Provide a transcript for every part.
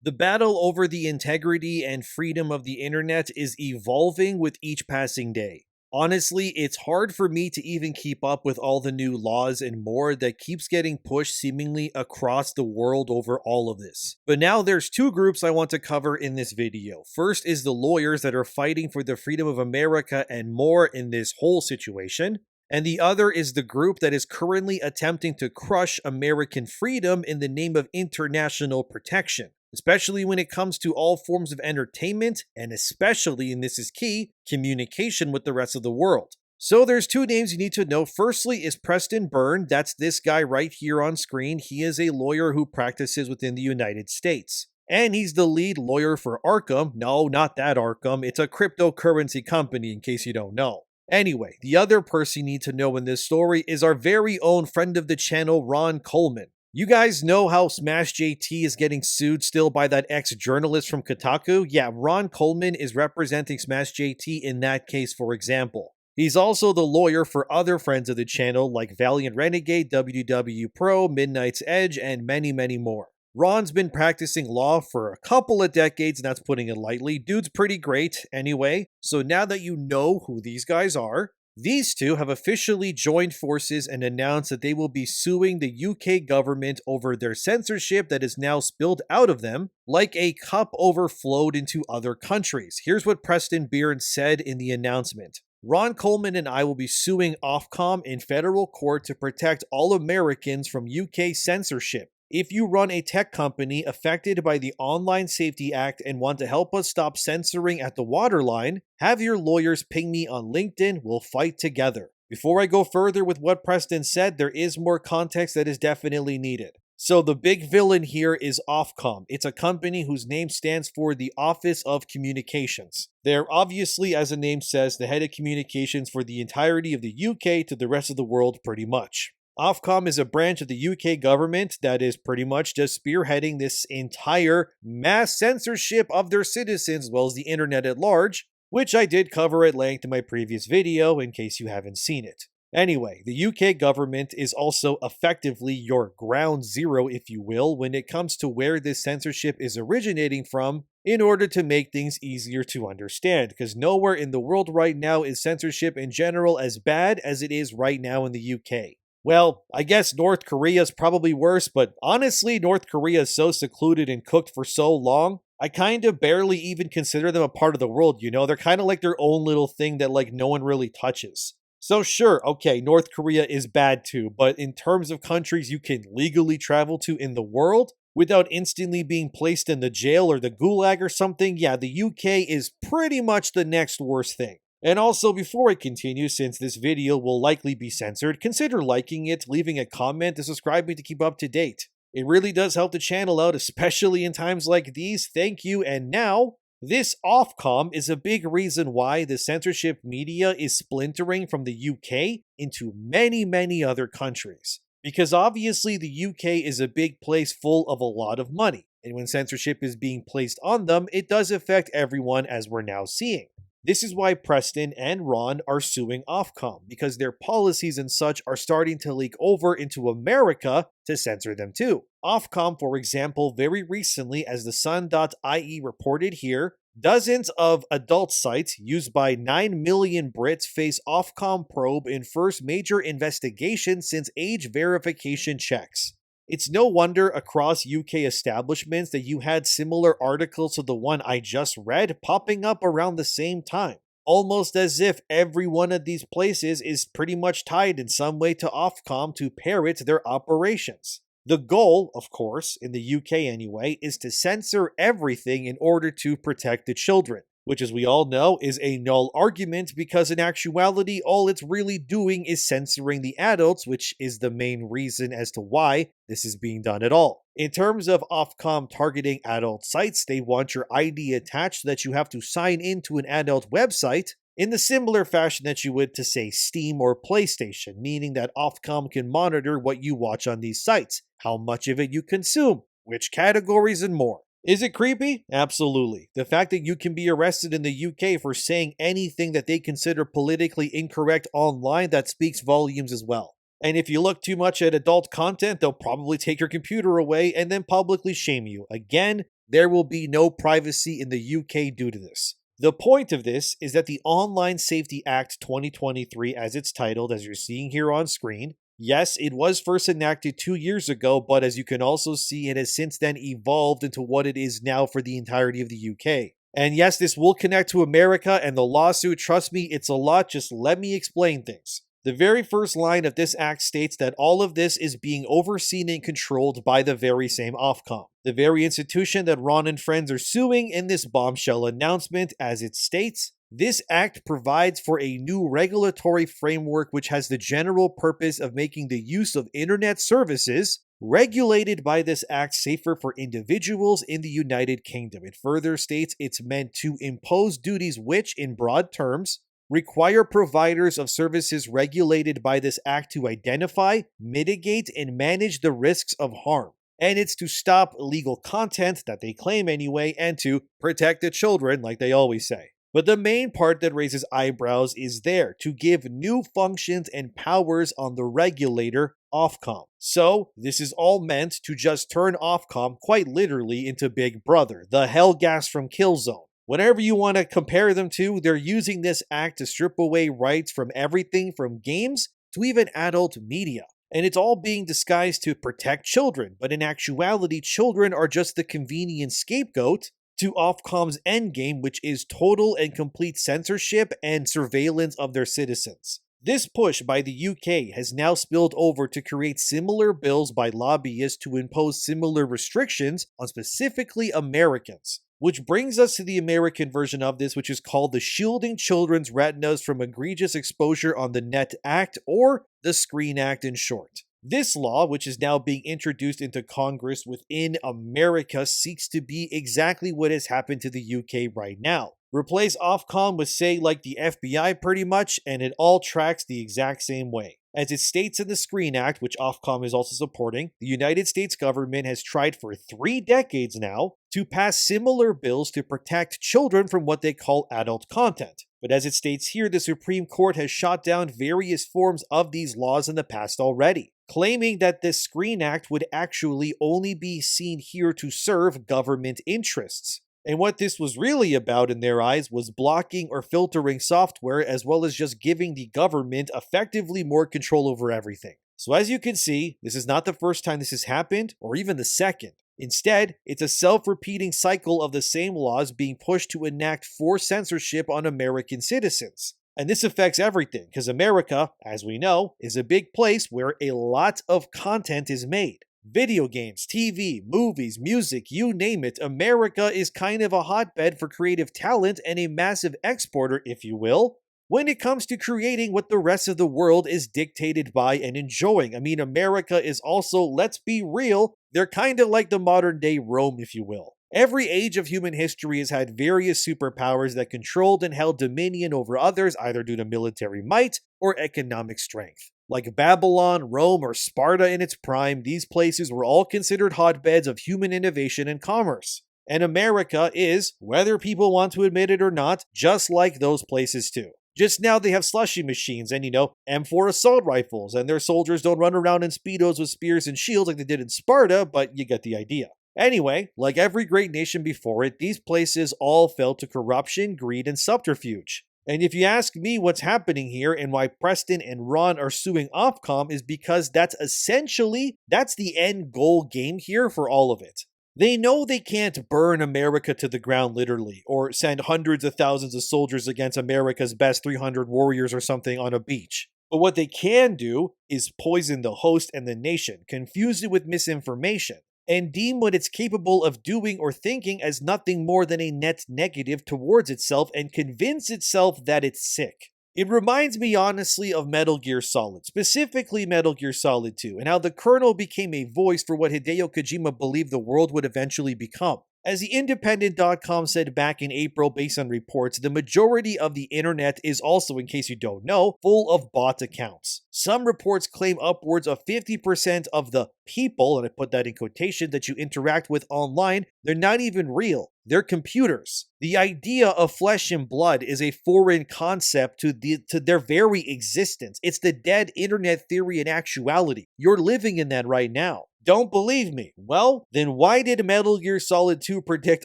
The battle over the integrity and freedom of the internet is evolving with each passing day. Honestly, it's hard for me to even keep up with all the new laws and more that keeps getting pushed seemingly across the world over all of this. But now there's two groups I want to cover in this video. First is the lawyers that are fighting for the freedom of America and more in this whole situation. And the other is the group that is currently attempting to crush American freedom in the name of international protection, especially when it comes to all forms of entertainment, and especially, and this is key, communication with the rest of the world. So there's two names you need to know. Firstly is Preston Byrne. That's this guy right here on screen. He is a lawyer who practices within the United States. And he's the lead lawyer for Offcom. No, not that Offcom. It's a cryptocurrency company, in case you don't know. Anyway, the other person you need to know in this story is our very own friend of the channel, Ron Coleman. You guys know how Smash JT is getting sued still by that ex-journalist from Kotaku? Yeah, Ron Coleman is representing Smash JT in that case, for example. He's also the lawyer for other friends of the channel like Valiant Renegade, WW Pro, Midnight's Edge, and many, many more. Ron's been practicing law for a couple of decades, and that's putting it lightly. Dude's pretty great anyway. So now that you know who these guys are, these two have officially joined forces and announced that they will be suing the UK government over their censorship that is now spilled out of them like a cup overflowed into other countries. Here's what Preston Byrne said in the announcement. Ron Coleman and I will be suing Offcom in federal court to protect all Americans from UK censorship. If you run a tech company affected by the Online Safety Act and want to help us stop censoring at the waterline, have your lawyers ping me on LinkedIn, we'll fight together. Before I go further with what Preston said, there is more context that is definitely needed. So the big villain here is Offcom. It's a company whose name stands for the Office of Communications. They're obviously, as the name says, the head of communications for the entirety of the UK to the rest of the world pretty much. Offcom is a branch of the UK government that is pretty much just spearheading this entire mass censorship of their citizens as well as the internet at large, which I did cover at length in my previous video in case you haven't seen it. Anyway, the UK government is also effectively your ground zero, if you will, when it comes to where this censorship is originating from in order to make things easier to understand, because nowhere in the world right now is censorship in general as bad as it is right now in the UK. Well, I guess North Korea is probably worse, but honestly, North Korea is so secluded and cooked for so long, I kind of barely even consider them a part of the world, you know? They're kind of like their own little thing that like no one really touches. So sure, okay, North Korea is bad too, but in terms of countries you can legally travel to in the world without instantly being placed in the jail or the gulag or something, yeah, the UK is pretty much the next worst thing. And also, before I continue, since this video will likely be censored, consider liking it, leaving a comment, and subscribing to keep up to date. It really does help the channel out, especially in times like these. Thank you. And now, this Offcom is a big reason why the censorship media is splintering from the UK into many, many other countries. Because obviously the UK is a big place full of a lot of money. And when censorship is being placed on them, it does affect everyone, as we're now seeing. This is why Preston and Ron are suing Offcom, because their policies and such are starting to leak over into America to censor them too. Offcom, for example, very recently, as the Sun.ie reported here, dozens of adult sites used by 9 million Brits face Offcom probe in first major investigation since age verification checks. It's no wonder across UK establishments that you had similar articles to the one I just read popping up around the same time, almost as if every one of these places is pretty much tied in some way to Offcom to parrot their operations. The goal, of course, in the UK anyway, is to censor everything in order to protect the children, which, as we all know, is a null argument because in actuality, all it's really doing is censoring the adults, which is the main reason as to why this is being done at all. In terms of Offcom targeting adult sites, they want your ID attached so that you have to sign into an adult website in the similar fashion that you would to, say, Steam or PlayStation, meaning that Offcom can monitor what you watch on these sites, how much of it you consume, which categories, and more. Is it creepy? Absolutely. The fact that you can be arrested in the UK for saying anything that they consider politically incorrect online, that speaks volumes as well. And if you look too much at adult content, they'll probably take your computer away and then publicly shame you. Again, there will be no privacy in the UK due to this. The point of this is that the Online Safety Act 2023, as it's titled, as you're seeing here on screen, yes, it was first enacted 2 years ago, but as you can also see, it has since then evolved into what it is now for the entirety of the UK. And yes, this will connect to America and the lawsuit. Trust me, it's a lot. Just let me explain things. The very first line of this act states that all of this is being overseen and controlled by the very same Offcom, the very institution that Ron and friends are suing in this bombshell announcement. As it states, this act provides for a new regulatory framework which has the general purpose of making the use of internet services regulated by this act safer for individuals in the United Kingdom. It further states it's meant to impose duties which, in broad terms, require providers of services regulated by this act to identify, mitigate, and manage the risks of harm. And it's to stop illegal content, that they claim anyway, and to protect the children, like they always say. But the main part that raises eyebrows is there, to give new functions and powers on the regulator, Offcom. So, this is all meant to just turn Offcom quite literally into Big Brother, the Hellgas from Killzone. Whatever you want to compare them to, they're using this act to strip away rights from everything from games to even adult media. And it's all being disguised to protect children, but in actuality, children are just the convenient scapegoat to Offcom's endgame, which is total and complete censorship and surveillance of their citizens. This push by the UK has now spilled over to create similar bills by lobbyists to impose similar restrictions on specifically Americans. Which brings us to the American version of this, which is called the Shielding Children's Retinas from Egregious Exposure on the Net Act, or the Screen Act in short. This law, which is now being introduced into Congress within America, seeks to be exactly what has happened to the UK right now. Replace Offcom with, say, like the FBI pretty much, and it all tracks the exact same way. As it states in the Screen Act, which Offcom is also supporting, the United States government has tried for 3 decades now to pass similar bills to protect children from what they call adult content. But as it states here, the Supreme Court has shot down various forms of these laws in the past already, claiming that this Screen Act would actually only be seen here to serve government interests. And what this was really about in their eyes was blocking or filtering software, as well as just giving the government effectively more control over everything. So as you can see, this is not the first time this has happened, or even the second. Instead, it's a self-repeating cycle of the same laws being pushed to enact forced censorship on American citizens. And this affects everything, because America, as we know, is a big place where a lot of content is made. Video games, TV, movies, music, you name it, America is kind of a hotbed for creative talent and a massive exporter, if you will, when it comes to creating what the rest of the world is dictated by and enjoying. I mean, America is also, let's be real, they're kind of like the modern day Rome, if you will. Every age of human history has had various superpowers that controlled and held dominion over others, either due to military might or economic strength. Like Babylon, Rome, or Sparta in its prime, these places were all considered hotbeds of human innovation and commerce. And America is, whether people want to admit it or not, just like those places too. Just now they have slushy machines and, M4 assault rifles, and their soldiers don't run around in speedos with spears and shields like they did in Sparta, but you get the idea. Anyway, like every great nation before it, these places all fell to corruption, greed, and subterfuge. And if you ask me what's happening here and why Preston and Ron are suing Offcom is because that's the end goal game here for all of it. They know they can't burn America to the ground literally, or send hundreds of thousands of soldiers against America's best 300 warriors or something on a beach. But what they can do is poison the host and the nation, confuse it with misinformation, and deem what it's capable of doing or thinking as nothing more than a net negative towards itself and convince itself that it's sick. It reminds me honestly of Metal Gear Solid, specifically Metal Gear Solid 2, and how the Colonel became a voice for what Hideo Kojima believed the world would eventually become. As the Independent.com said back in April based on reports, the majority of the internet is also, in case you don't know, full of bot accounts. Some reports claim upwards of 50% of the people, and I put that in quotation, that you interact with online, they're not even real. They're computers. The idea of flesh and blood is a foreign concept to their very existence. It's the dead internet theory in actuality. You're living in that right now. Don't believe me? Well, then why did Metal Gear Solid 2 predict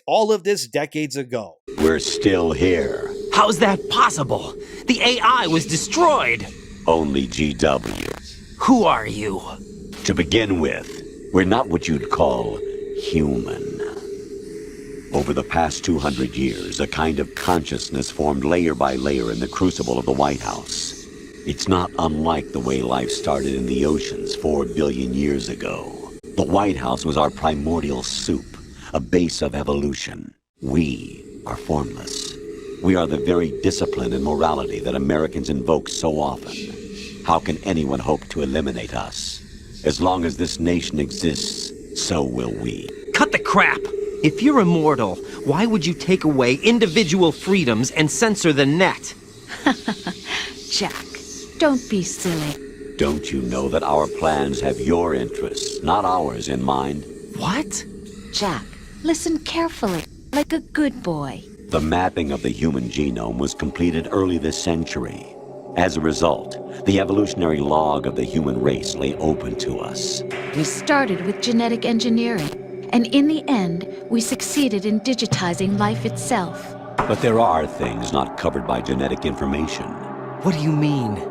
all of this decades ago? We're still here. How's that possible? The AI was destroyed. Only GW. Who are you? To begin with, we're not what you'd call human. Over the past 200 years, a kind of consciousness formed layer by layer in the crucible of the White House. It's not unlike the way life started in the oceans 4 billion years ago. The White House was our primordial soup, a base of evolution. We are formless. We are the very discipline and morality that Americans invoke so often. How can anyone hope to eliminate us? As long as this nation exists, so will we. Cut the crap! If you're immortal, why would you take away individual freedoms and censor the net? Jack, don't be silly. Don't you know that our plans have your interests, not ours, in mind? What? Jack, listen carefully, like a good boy. The mapping of the human genome was completed early this century. As a result, the evolutionary log of the human race lay open to us. We started with genetic engineering, and in the end, we succeeded in digitizing life itself. But there are things not covered by genetic information. What do you mean?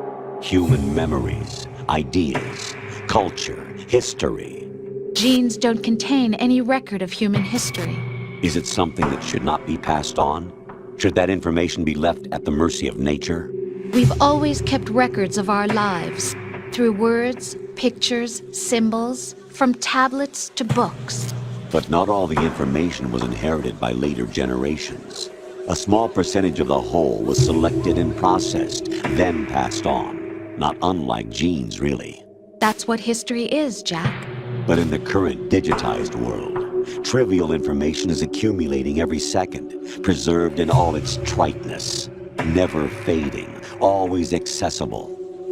Human memories, ideas, culture, history. Genes don't contain any record of human history. Is it something that should not be passed on? Should that information be left at the mercy of nature? We've always kept records of our lives, through words, pictures, symbols, from tablets to books. But not all the information was inherited by later generations. A small percentage of the whole was selected and processed, then passed on. Not unlike genes, really. That's what history is, Jack. But in the current digitized world, trivial information is accumulating every second, preserved in all its triteness, never fading, always accessible.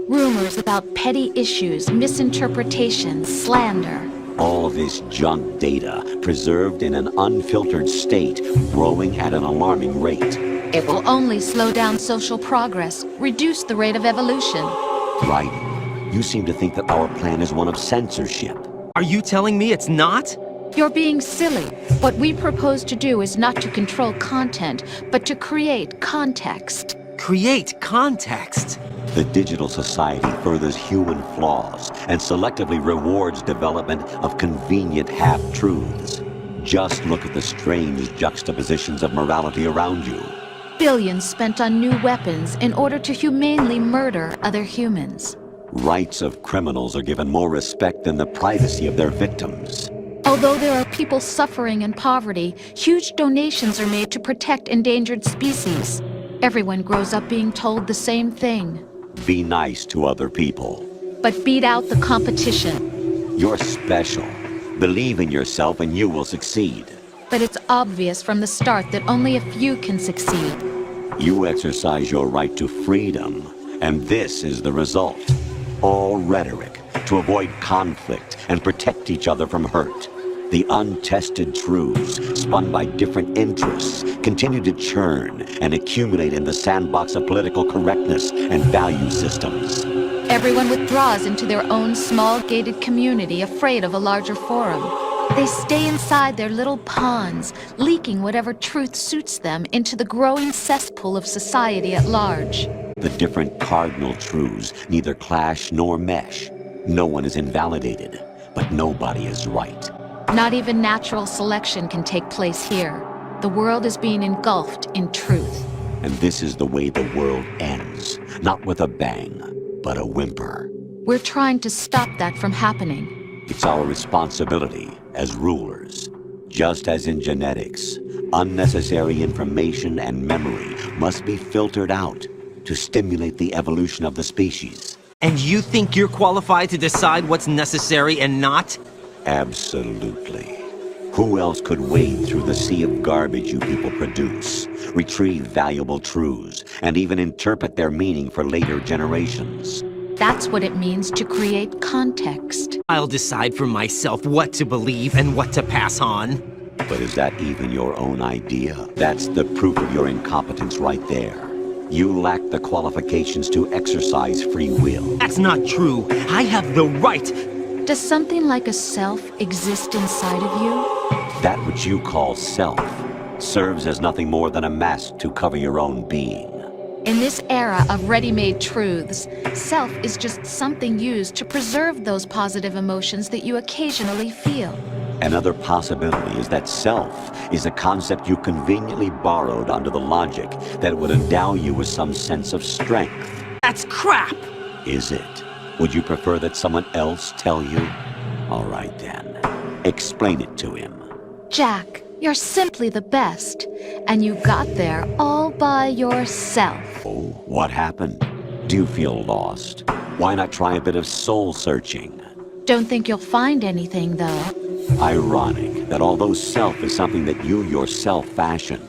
Rumors about petty issues, misinterpretations, slander. All this junk data, preserved in an unfiltered state, growing at an alarming rate. It will only slow down social progress, reduce the rate of evolution. Right. You seem to think that our plan is one of censorship. Are you telling me it's not? You're being silly. What we propose to do is not to control content, but to create context. Create context? The digital society furthers human flaws and selectively rewards development of convenient half-truths. Just look at the strange juxtapositions of morality around you. Billions spent on new weapons in order to humanely murder other humans. Rights of criminals are given more respect than the privacy of their victims. Although there are people suffering in poverty, huge donations are made to protect endangered species. Everyone grows up being told the same thing. Be nice to other people. But beat out the competition. You're special. Believe in yourself and you will succeed. But it's obvious from the start that only a few can succeed. You exercise your right to freedom, and this is the result. All rhetoric to avoid conflict and protect each other from hurt. The untested truths, spun by different interests, continue to churn and accumulate in the sandbox of political correctness and value systems. Everyone withdraws into their own small gated community, afraid of a larger forum. They stay inside their little ponds, leaking whatever truth suits them into the growing cesspool of society at large. The different cardinal truths neither clash nor mesh. No one is invalidated, but nobody is right. Not even natural selection can take place here. The world is being engulfed in truth. And this is the way the world ends. Not with a bang, but a whimper. We're trying to stop that from happening. It's our responsibility as rulers. Just as in genetics, unnecessary information and memory must be filtered out to stimulate the evolution of the species. And you think you're qualified to decide what's necessary and not? Absolutely. Who else could wade through the sea of garbage you people produce, retrieve valuable truths, and even interpret their meaning for later generations? That's what it means to create context. I'll decide for myself what to believe and what to pass on. But is that even your own idea? That's the proof of your incompetence right there. You lack the qualifications to exercise free will. That's not true. I have the right. Does something like a self exist inside of you? That which you call self serves as nothing more than a mask to cover your own being. In this era of ready-made truths, self is just something used to preserve those positive emotions that you occasionally feel. Another possibility is that self is a concept you conveniently borrowed under the logic that it would endow you with some sense of strength. That's crap! Is it? Would you prefer that someone else tell you? All right then. Explain it to him. Jack, you're simply the best, and you got there all by yourself. Oh, what happened? Do you feel lost? Why not try a bit of soul searching? Don't think you'll find anything, though. Ironic that although self is something that you yourself fashioned,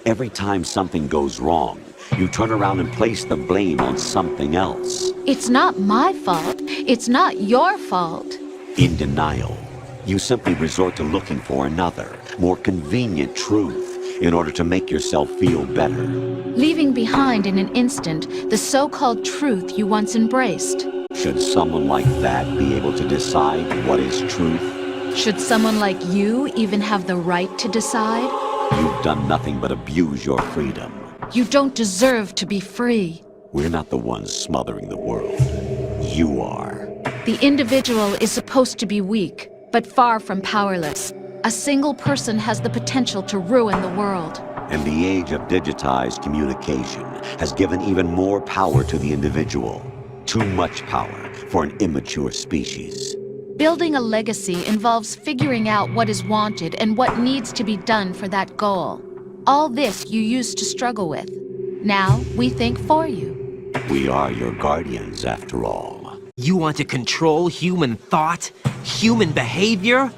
every time something goes wrong, you turn around and place the blame on something else. It's not my fault. It's not your fault. In denial, you simply resort to looking for another, more convenient truth in order to make yourself feel better. Leaving behind in an instant the so-called truth you once embraced. Should someone like that be able to decide what is truth? Should someone like you even have the right to decide? You've done nothing but abuse your freedom. You don't deserve to be free. We're not the ones smothering the world. You are. The individual is supposed to be weak, but far from powerless. A single person has the potential to ruin the world. And the age of digitized communication has given even more power to the individual. Too much power for an immature species. Building a legacy involves figuring out what is wanted and what needs to be done for that goal. All this you used to struggle with. Now we think for you. We are your guardians, after all. You want to control human thought? Human behavior?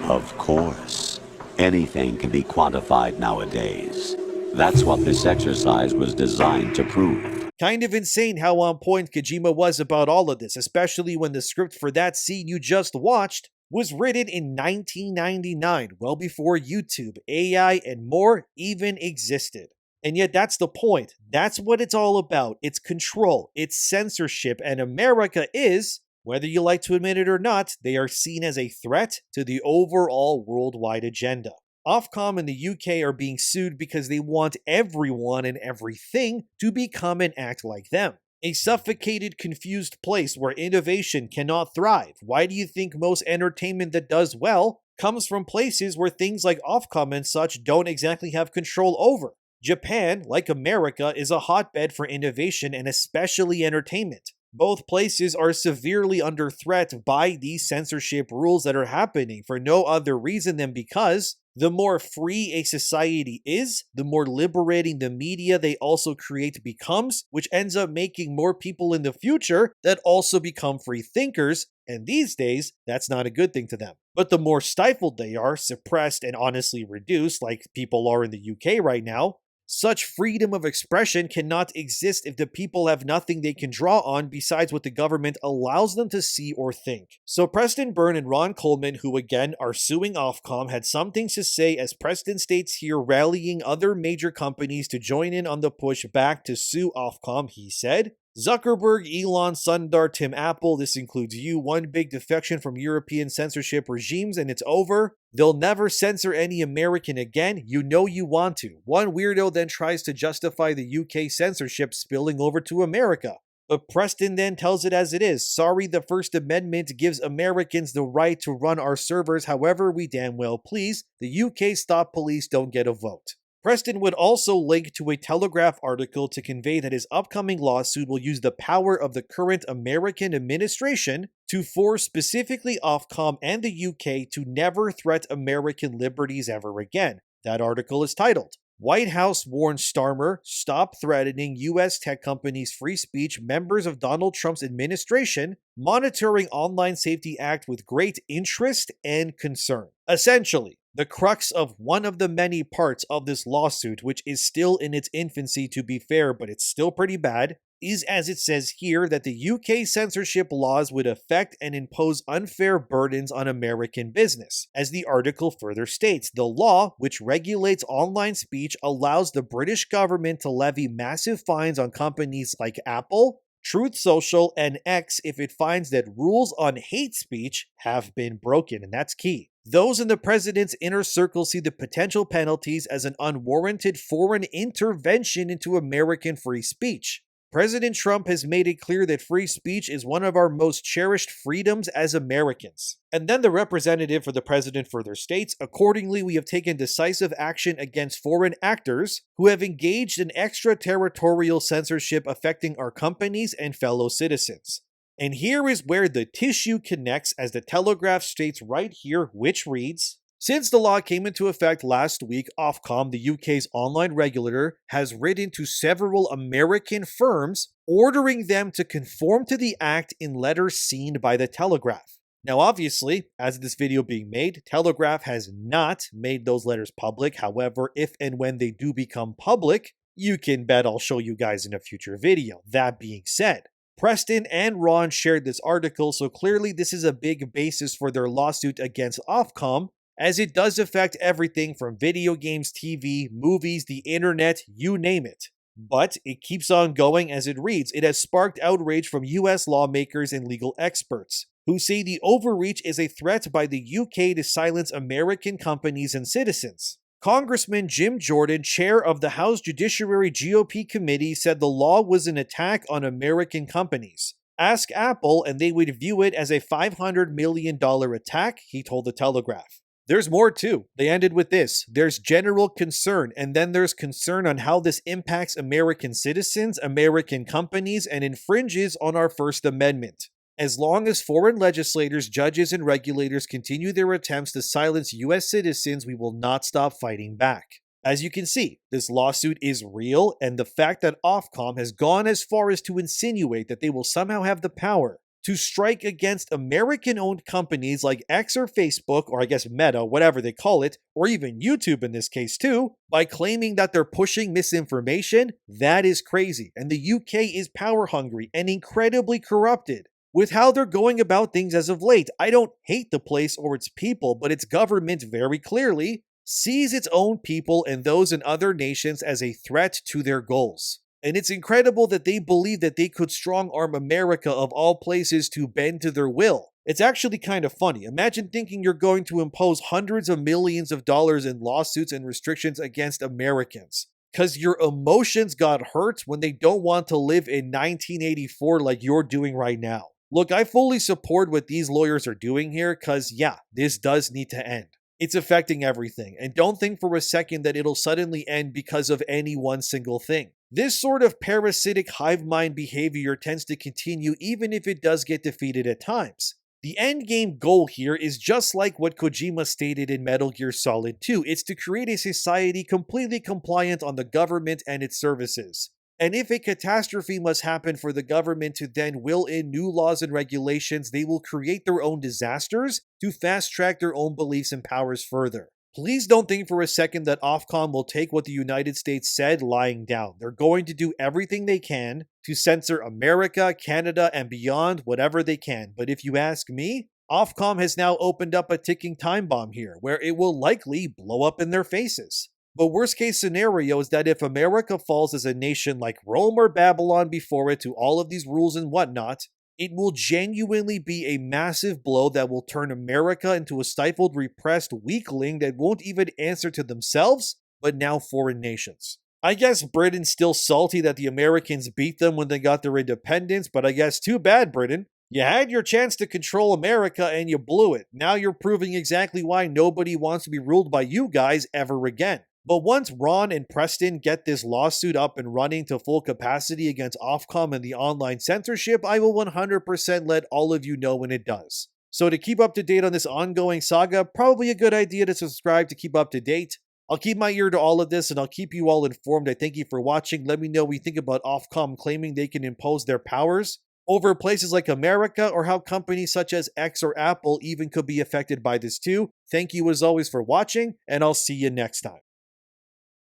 Of course. Anything can be quantified nowadays. That's what this exercise was designed to prove. Kind of insane how on point Kojima was about all of this, especially when the script for that scene you just watched was written in 1999, well before YouTube, AI, and more even existed. And yet that's the point. That's what it's all about. It's control, it's censorship, and America is, whether you like to admit it or not, they are seen as a threat to the overall worldwide agenda. Offcom and the UK are being sued because they want everyone and everything to become and act like them. A suffocated, confused place where innovation cannot thrive. Why do you think most entertainment that does well comes from places where things like Offcom and such don't exactly have control over? Japan, like America, is a hotbed for innovation and especially entertainment. Both places are severely under threat by these censorship rules that are happening for no other reason than because the more free a society is, the more liberating the media they also create becomes, which ends up making more people in the future that also become free thinkers, and these days, that's not a good thing to them. But the more stifled they are, suppressed, and honestly reduced, like people are in the UK right now, such freedom of expression cannot exist if the people have nothing they can draw on besides what the government allows them to see or think. So Preston Byrne and Ron Coleman, who again are suing Offcom, had some things to say as Preston states here, rallying other major companies to join in on the push back to sue Offcom. He said, Zuckerberg, Elon, Sundar, Tim Apple, this includes you, one big defection from European censorship regimes and it's over. They'll never censor any American again. You know you want to. One weirdo then tries to justify the UK censorship spilling over to America. But Preston then tells it as it is. Sorry, the First Amendment gives Americans the right to run our servers however we damn well please. The UK stop police don't get a vote. Preston would also link to a Telegraph article to convey that his upcoming lawsuit will use the power of the current American administration to force specifically Offcom and the UK to never threat American liberties ever again. That article is titled, White House warns Starmer, stop threatening U.S. tech companies' free speech, members of Donald Trump's administration, monitoring Online Safety Act with great interest and concern. Essentially, the crux of one of the many parts of this lawsuit, which is still in its infancy to be fair, but it's still pretty bad, is as it says here that the UK censorship laws would affect and impose unfair burdens on American business. As the article further states, the law, which regulates online speech, allows the British government to levy massive fines on companies like Apple, Truth Social, and X if it finds that rules on hate speech have been broken, and that's key. Those in the president's inner circle see the potential penalties as an unwarranted foreign intervention into American free speech. President Trump has made it clear that free speech is one of our most cherished freedoms as Americans. And then the representative for the president further states, accordingly, we have taken decisive action against foreign actors who have engaged in extraterritorial censorship affecting our companies and fellow citizens. And here is where the tissue connects, as the Telegraph states right here, which reads, since the law came into effect last week, Offcom, the UK's online regulator, has written to several American firms ordering them to conform to the act in letters seen by the Telegraph. Now, obviously, as this video being made, Telegraph has not made those letters public. However, if and when they do become public, you can bet I'll show you guys in a future video. That being said, Preston and Ron shared this article, so clearly this is a big basis for their lawsuit against Offcom, as it does affect everything from video games, TV, movies, the internet, you name it. But it keeps on going as it reads. It has sparked outrage from US lawmakers and legal experts, who say the overreach is a threat by the UK to silence American companies and citizens. Congressman Jim Jordan, chair of the House Judiciary GOP committee, said the law was an attack on American companies. Ask Apple and they would view it as a $500 million attack, he told the Telegraph. There's more too. They ended with this. There's general concern, and then there's concern on how this impacts American citizens, American companies, and infringes on our First Amendment. As long as foreign legislators, judges, and regulators continue their attempts to silence US citizens, we will not stop fighting back. As you can see, this lawsuit is real, and the fact that Offcom has gone as far as to insinuate that they will somehow have the power to strike against American-owned companies like X or Facebook, or I guess Meta, whatever they call it, or even YouTube in this case too, by claiming that they're pushing misinformation, that is crazy. And the UK is power-hungry and incredibly corrupted with how they're going about things as of late. I don't hate the place or its people, but its government very clearly sees its own people and those in other nations as a threat to their goals. And it's incredible that they believe that they could strong-arm America of all places to bend to their will. It's actually kind of funny. Imagine thinking you're going to impose hundreds of millions of dollars in lawsuits and restrictions against Americans because your emotions got hurt when they don't want to live in 1984 like you're doing right now. Look, I fully support what these lawyers are doing here because, yeah, this does need to end. It's affecting everything, and don't think for a second that it'll suddenly end because of any one single thing. This sort of parasitic hive mind behavior tends to continue even if it does get defeated at times. The endgame goal here is just like what Kojima stated in Metal Gear Solid 2. It's to create a society completely compliant on the government and its services. And if a catastrophe must happen for the government to then will in new laws and regulations, they will create their own disasters to fast-track their own beliefs and powers further. Please don't think for a second that Offcom will take what the United States said lying down. They're going to do everything they can to censor America, Canada, and beyond whatever they can. But if you ask me, Offcom has now opened up a ticking time bomb here, where it will likely blow up in their faces. But worst case scenario is that if America falls as a nation like Rome or Babylon before it to all of these rules and whatnot, it will genuinely be a massive blow that will turn America into a stifled, repressed weakling that won't even answer to themselves, but now foreign nations. I guess Britain's still salty that the Americans beat them when they got their independence, but I guess too bad, Britain. You had your chance to control America and you blew it. Now you're proving exactly why nobody wants to be ruled by you guys ever again. But once Ron and Preston get this lawsuit up and running to full capacity against Offcom and the online censorship, I will 100% let all of you know when it does. So to keep up to date on this ongoing saga, probably a good idea to subscribe to keep up to date. I'll keep my ear to all of this and I'll keep you all informed. I thank you for watching. Let me know what you think about Offcom claiming they can impose their powers over places like America, or how companies such as X or Apple even could be affected by this too. Thank you as always for watching, and I'll see you next time.